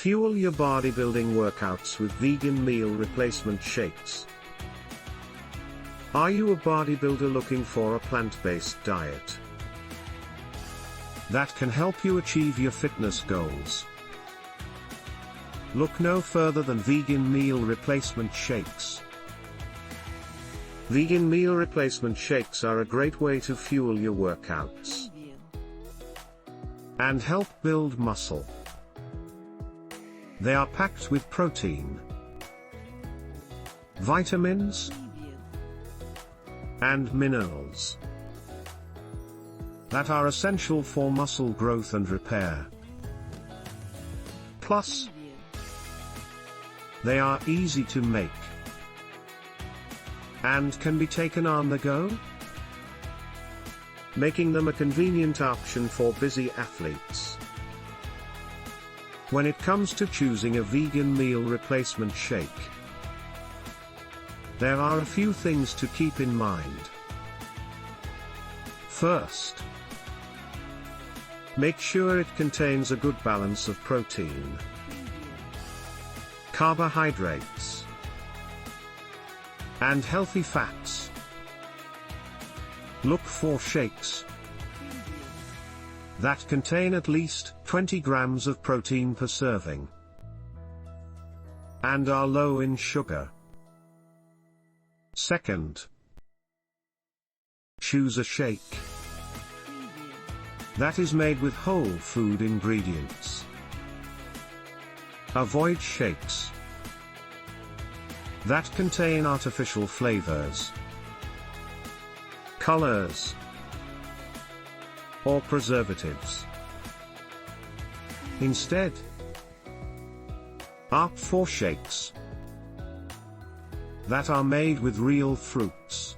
Fuel your bodybuilding workouts with vegan meal replacement shakes. Are you a bodybuilder looking for a plant-based diet that can help you achieve your fitness goals? Look no further than vegan meal replacement shakes. Vegan meal replacement shakes are a great way to fuel your workouts and help build muscle. They are packed with protein, vitamins, and minerals that are essential for muscle growth and repair. Plus, they are easy to make and can be taken on the go, making them a convenient option for busy athletes. When it comes to choosing a vegan meal replacement shake, there are a few things to keep in mind. First, make sure it contains a good balance of protein, carbohydrates, and healthy fats. Look for shakes that contain at least 20 grams of protein per serving and are low in sugar. Second, choose a shake that is made with whole food ingredients. Avoid shakes that contain artificial flavors, colors, or preservatives. Instead, opt for shakes that are made with real fruits,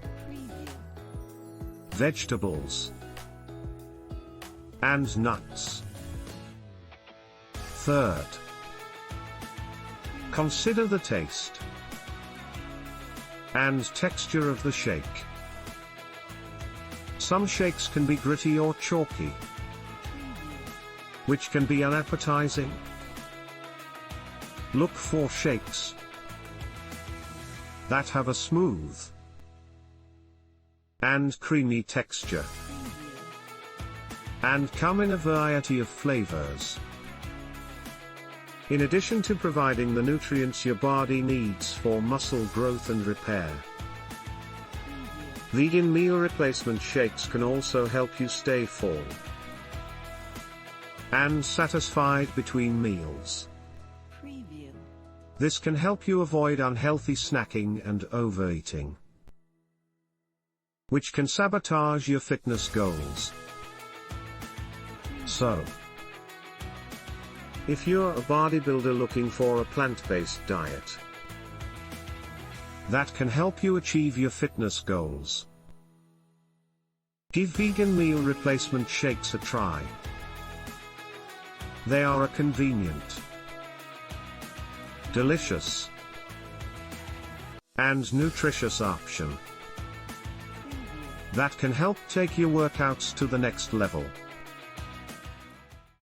vegetables, and nuts. Third, consider the taste and texture of the shake. Some shakes can be gritty or chalky, which can be unappetizing. Look for shakes that have a smooth and creamy texture and come in a variety of flavors. In addition to providing the nutrients your body needs for muscle growth and repair, vegan meal replacement shakes can also help you stay full and satisfied between meals. This can help you avoid unhealthy snacking and overeating, which can sabotage your fitness goals. So, if you're a bodybuilder looking for a plant-based diet that can help you achieve your fitness goals, give vegan meal replacement shakes a try. They are a convenient, delicious, and nutritious option that can help take your workouts to the next level.